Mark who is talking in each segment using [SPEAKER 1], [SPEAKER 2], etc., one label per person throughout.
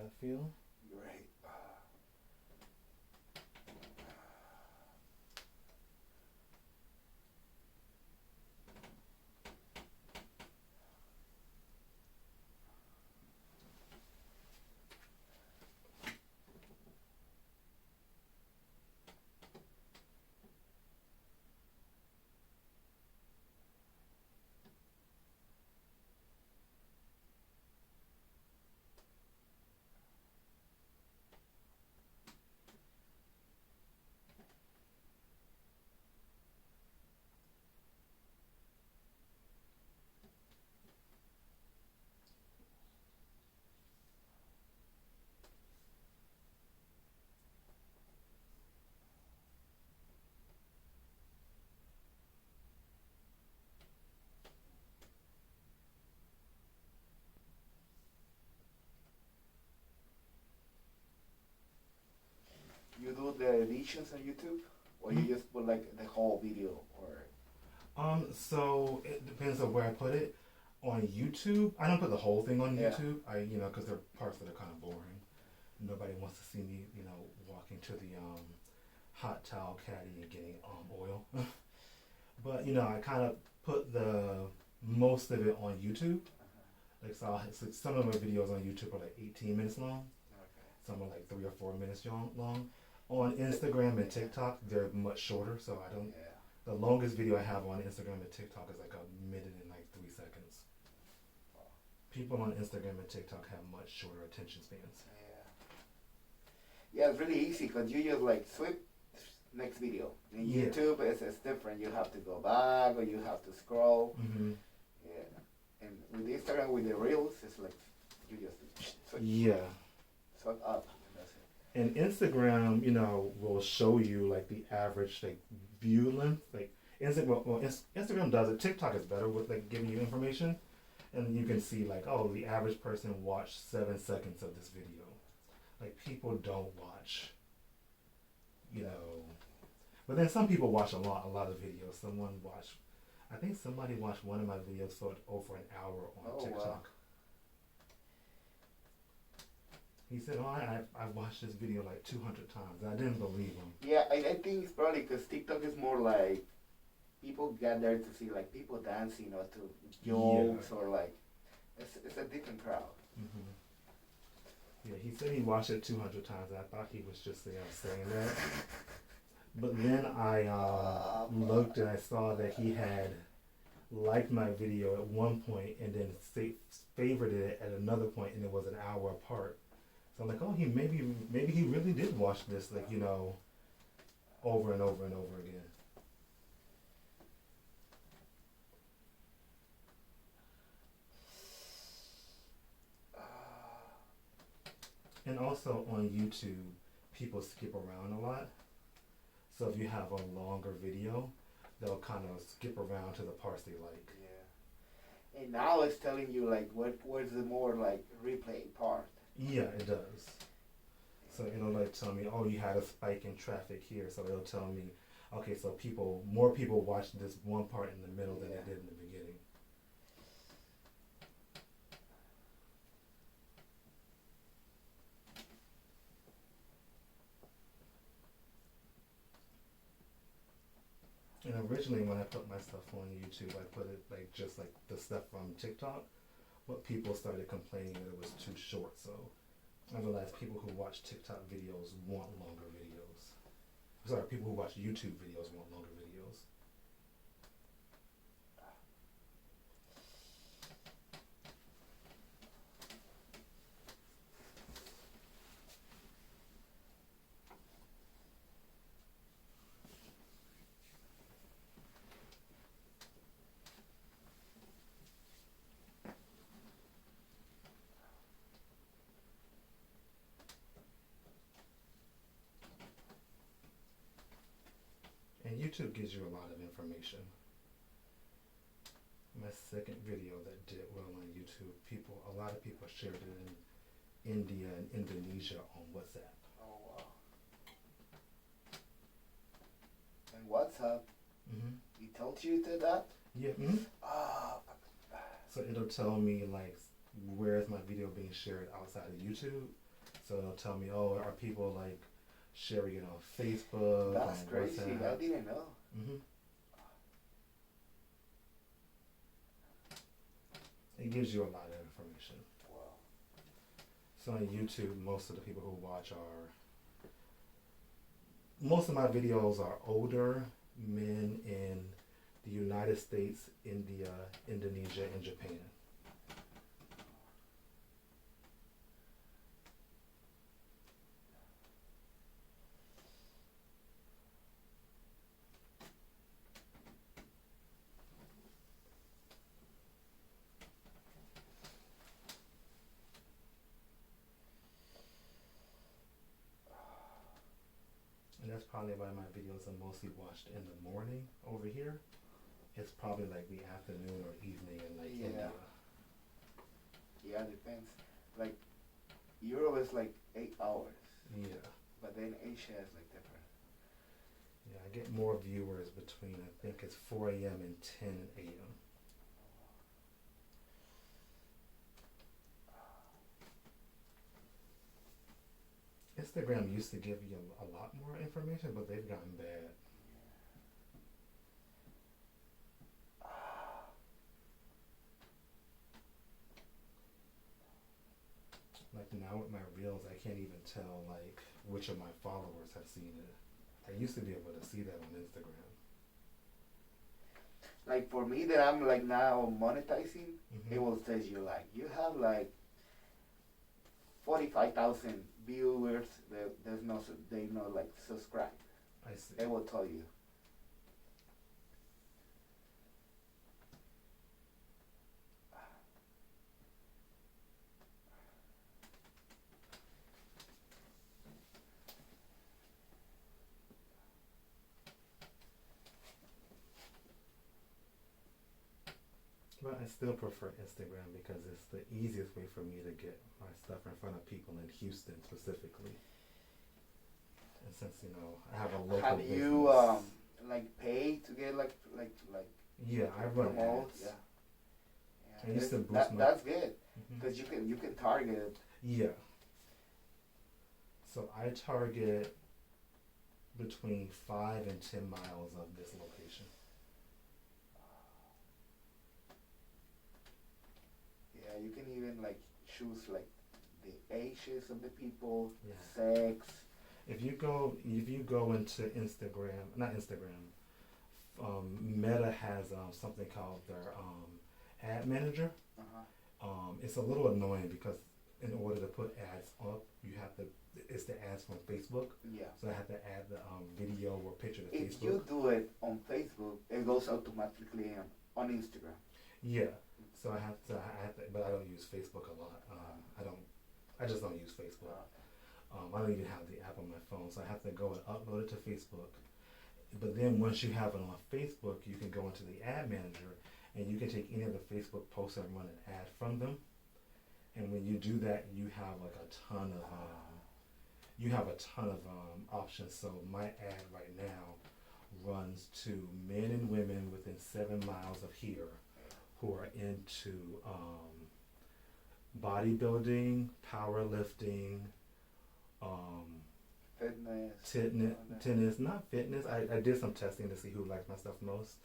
[SPEAKER 1] that feel?
[SPEAKER 2] Great. You do the editions on YouTube, or you just put like the whole video, or
[SPEAKER 1] So it depends on where I put it. On YouTube, I don't put the whole thing on YouTube. Because there are parts that are kind of boring. Nobody wants to see me, walking to the hot towel caddy and getting oil. But I kind of put the most of it on YouTube. Like so some of my videos on YouTube are like 18 minutes long.
[SPEAKER 2] okay.
[SPEAKER 1] Some are like 3 or 4 minutes long. On Instagram and TikTok, they're much shorter. So I don't.
[SPEAKER 2] Yeah.
[SPEAKER 1] The longest video I have on Instagram and TikTok is like 1 minute and like 3 seconds. People on Instagram and TikTok have much shorter attention spans.
[SPEAKER 2] Yeah, it's really easy because you just like swipe next video. In YouTube, it's different. You have to go back or you have to scroll.
[SPEAKER 1] Mm-hmm.
[SPEAKER 2] Yeah, and with Instagram, with the reels, it's like you just swipe up. And that's it.
[SPEAKER 1] And Instagram, will show you like the average like view length. Like Instagram does it. TikTok is better with like giving you information, and you can see like, oh, the average person watched 7 seconds of this video. Like people don't watch, But then some people watch a lot of videos. I think somebody watched one of my videos for over an hour on TikTok. Wow. He said, "Oh, I watched this video like 200 times." I didn't believe him.
[SPEAKER 2] Yeah, I think it's probably because TikTok is more like people get there to see like people dancing or to jokes or like it's a different crowd.
[SPEAKER 1] Mm-hmm. Yeah, he said he watched it 200 times. And I thought he was just saying that. But then I looked and I saw that he had liked my video at one point and then favorited it at another point, and it was an hour apart. So I'm like, oh, maybe he really did watch this, like, over and over and over again. And also on YouTube, people skip around a lot. So if you have a longer video, they'll kind of skip around to the parts they like.
[SPEAKER 2] Yeah. And now it's telling you like what's the more like replay part.
[SPEAKER 1] Yeah, it does. So it'll like tell me, oh, you had a spike in traffic here. So it'll tell me, okay, so more people watched this one part in the middle than they did in the beginning. And originally when I put my stuff on YouTube, I put it like just like the stuff from TikTok, but people started complaining that it was too short. So I realized people who watch TikTok videos want longer videos. Sorry, people who watch YouTube videos want longer videos. And YouTube gives you a lot of information. My second video that did well on YouTube, a lot of people shared it in India and Indonesia on WhatsApp.
[SPEAKER 2] Oh wow. And WhatsApp?
[SPEAKER 1] Mm-hmm.
[SPEAKER 2] He told you to that?
[SPEAKER 1] Yeah. Mm-hmm.
[SPEAKER 2] Oh.
[SPEAKER 1] So it'll tell me like where is my video being shared outside of YouTube. So it'll tell me, oh, are people like sharing it on Facebook?
[SPEAKER 2] That's
[SPEAKER 1] on
[SPEAKER 2] crazy.
[SPEAKER 1] WhatsApp?
[SPEAKER 2] I didn't know.
[SPEAKER 1] Hmm. It gives you a lot of information.
[SPEAKER 2] Wow.
[SPEAKER 1] So on YouTube, most of the people who watch most of my videos are older men in the United States, India, Indonesia, and Japan. And that's probably why my videos are mostly watched in the morning over here. It's probably like the afternoon or evening in like India.
[SPEAKER 2] Yeah, depends. Like Europe is like 8 hours.
[SPEAKER 1] Yeah.
[SPEAKER 2] But then Asia is like different.
[SPEAKER 1] Yeah, I get more viewers between, I think it's 4 a.m. and 10 a.m. Instagram used to give you a lot more information, but they've gotten bad. Like now with my reels, I can't even tell like which of my followers have seen it. I used to be able to see that on Instagram.
[SPEAKER 2] Like for me that I'm like now monetizing,
[SPEAKER 1] Mm-hmm.
[SPEAKER 2] it will tell you like you have like 45,000 viewers. There's no they not like subscribe.
[SPEAKER 1] I see.
[SPEAKER 2] It will tell you.
[SPEAKER 1] But I still prefer Instagram because it's the easiest way for me to get my stuff in front of people in Houston specifically. And since I have a local
[SPEAKER 2] Have
[SPEAKER 1] business.
[SPEAKER 2] you like pay to get like
[SPEAKER 1] Yeah, I run
[SPEAKER 2] promote?
[SPEAKER 1] ads.
[SPEAKER 2] Yeah.
[SPEAKER 1] I used to boost
[SPEAKER 2] that,
[SPEAKER 1] my.
[SPEAKER 2] that's good
[SPEAKER 1] Mhm.
[SPEAKER 2] because you can target.
[SPEAKER 1] Yeah. So I target between 5 and 10 miles of this location.
[SPEAKER 2] Yeah, you can even like choose like the ages of the people,
[SPEAKER 1] Yeah.
[SPEAKER 2] sex.
[SPEAKER 1] If you go into Instagram, not Instagram, Meta has something called their ad manager.
[SPEAKER 2] Uh-huh.
[SPEAKER 1] It's a little annoying because in order to put ads up, you have to. It's the ads from Facebook.
[SPEAKER 2] Yeah.
[SPEAKER 1] So I have to add the video or picture to
[SPEAKER 2] If
[SPEAKER 1] Facebook.
[SPEAKER 2] you do it on Facebook, it goes automatically on Instagram.
[SPEAKER 1] Yeah. So I have to, but I don't use Facebook a lot. I just don't use Facebook. I don't even have the app on my phone, so I have to go and upload it to Facebook. But then once you have it on Facebook, you can go into the ad manager and you can take any of the Facebook posts and run an ad from them. And when you do that, you have like a ton of options. So my ad right now runs to men and women within 7 miles of here who are into bodybuilding, powerlifting, tennis, not fitness. I did some testing to see who likes my stuff most.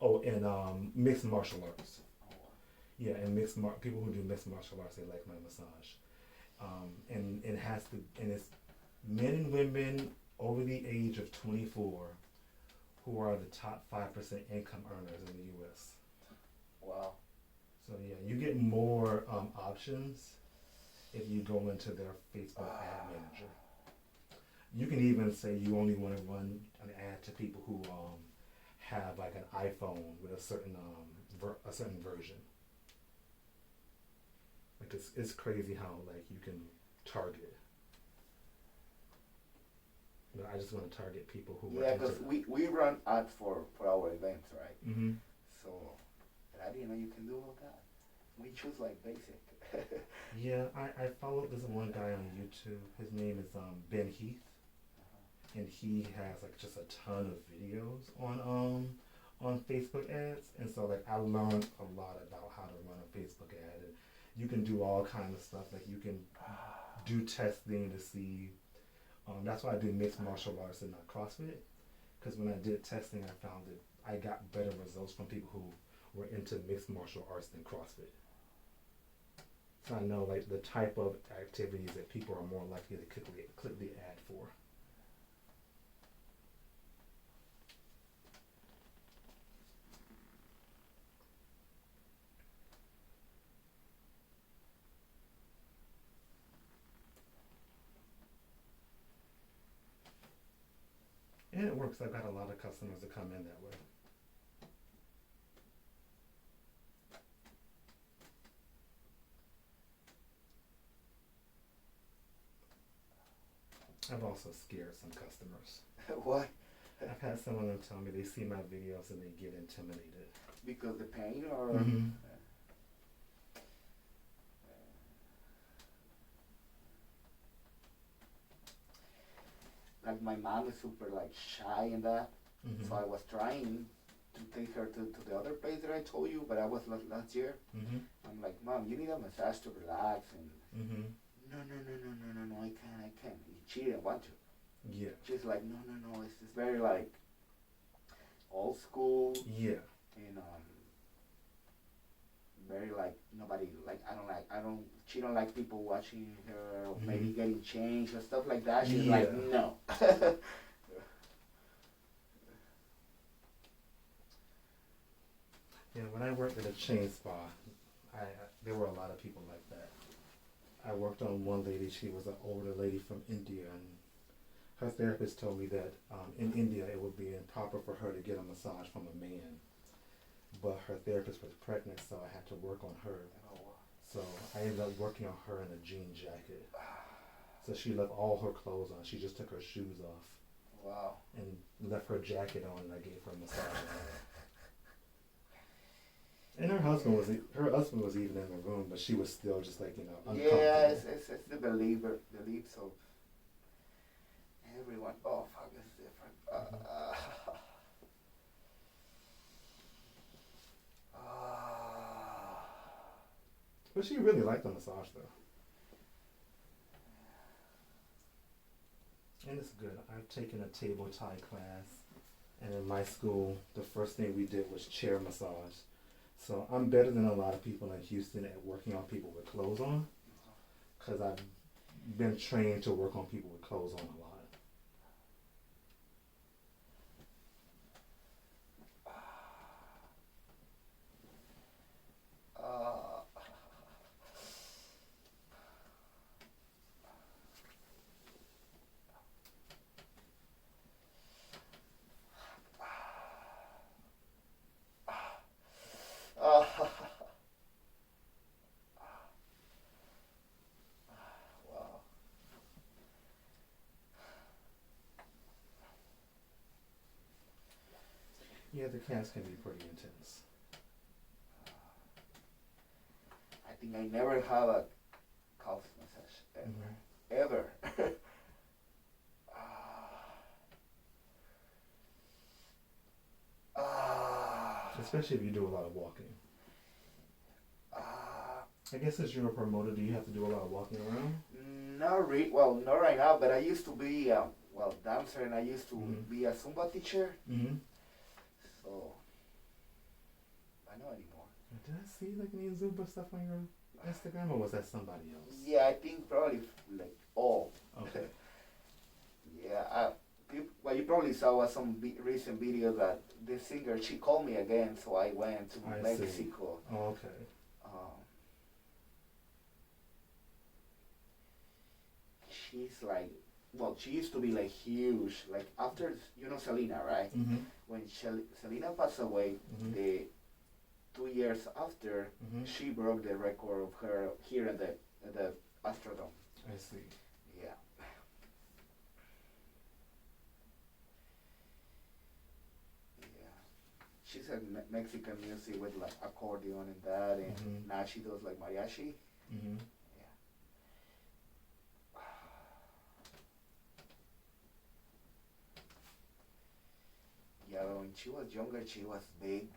[SPEAKER 1] Oh, and mixed martial arts. Yeah, and people who do mixed martial arts, they like my massage. And it's men and women over the age of 24 who are the top 5% income earners in the U.S.
[SPEAKER 2] Wow.
[SPEAKER 1] So yeah, you get more options if you go into their Facebook ad manager. You can even say you only want to run an ad to people who have like an iPhone with a certain version. Like it's crazy how like you can target. But I just want to target people who
[SPEAKER 2] Yeah, because we run ads for our events, right?
[SPEAKER 1] Mm-hmm.
[SPEAKER 2] So I didn't know you can do all that. We choose like basic.
[SPEAKER 1] Yeah, I followed this one guy on YouTube. His name is Ben Heath, and he has like just a ton of videos on Facebook ads. And so like I learned a lot about how to run a Facebook ad. And you can do all kinds of stuff. Like you can do testing to see. That's why I do mixed martial arts and not CrossFit. Because when I did testing, I found that I got better results from people who were into mixed martial arts than CrossFit. So I know like the type of activities that people are more likely to click the ad for. And it works. I've got a lot of customers that come in that way. I've also scared some customers.
[SPEAKER 2] Why?
[SPEAKER 1] I've had some of them tell me they see my videos and they get intimidated.
[SPEAKER 2] Because the pain or?
[SPEAKER 1] Mm-hmm.
[SPEAKER 2] Like my mom is super like shy in that,
[SPEAKER 1] Mm-hmm.
[SPEAKER 2] so I was trying to take her to the other place that I told you, but I was last year.
[SPEAKER 1] Mm-hmm.
[SPEAKER 2] I'm like, Mom, you need a massage to relax, and
[SPEAKER 1] Mm-hmm.
[SPEAKER 2] no, I can't. She didn't want to.
[SPEAKER 1] Yeah.
[SPEAKER 2] She's like, no, it's just very like old school.
[SPEAKER 1] Yeah.
[SPEAKER 2] And very like nobody like she don't like people watching her or maybe
[SPEAKER 1] Mm-hmm.
[SPEAKER 2] getting changed or stuff like that. She's
[SPEAKER 1] Yeah.
[SPEAKER 2] like, no.
[SPEAKER 1] Yeah, when I worked at a chain spa, there were a lot of people like that. I worked on one lady. She was an older lady from India, and her therapist told me that in India it would be improper for her to get a massage from a man. But her therapist was pregnant, so I had to work on her. So I ended up working on her in a jean jacket. So she left all her clothes on. She just took her shoes off.
[SPEAKER 2] Wow.
[SPEAKER 1] And left her jacket on, and I gave her a massage on her. And her husband was even in the room, but she was still just like, uncomfortable.
[SPEAKER 2] Yeah, it's the belief, so everyone, oh fuck, it's different.
[SPEAKER 1] But she really liked the massage though. And it's good. I've taken a table tie class, and in my school, the first thing we did was chair massage. So I'm better than a lot of people in Houston at working on people with clothes on, because I've been trained to work on people with clothes on a lot.
[SPEAKER 2] Wow.
[SPEAKER 1] Yeah, the cats can be pretty intense.
[SPEAKER 2] I think I never had a calf massage ever.
[SPEAKER 1] Especially if you do a lot of walking. I guess as you're a promoter, do you have to do a lot of walking around?
[SPEAKER 2] Not right now, but I used to be dancer, and I used to be a Zumba teacher.
[SPEAKER 1] Mm-hmm.
[SPEAKER 2] So I know anymore.
[SPEAKER 1] Did I see like any Zumba stuff on your Instagram, or was that somebody else?
[SPEAKER 2] Yeah, I think probably like all.
[SPEAKER 1] Okay.
[SPEAKER 2] Yeah, you probably saw some recent video that this singer, she called me again, so I went to Mexico.
[SPEAKER 1] See. Oh, okay.
[SPEAKER 2] She's like, she used to be like huge. Like after, Selena, right?
[SPEAKER 1] Mm-hmm.
[SPEAKER 2] When Selena passed away, the 2 years after, she broke the record of her here at the Astrodome.
[SPEAKER 1] I see.
[SPEAKER 2] Yeah. She said Mexican music with like accordion and that, and now she does like mariachi.
[SPEAKER 1] Mm-hmm.
[SPEAKER 2] Yeah, when she was younger, she was big.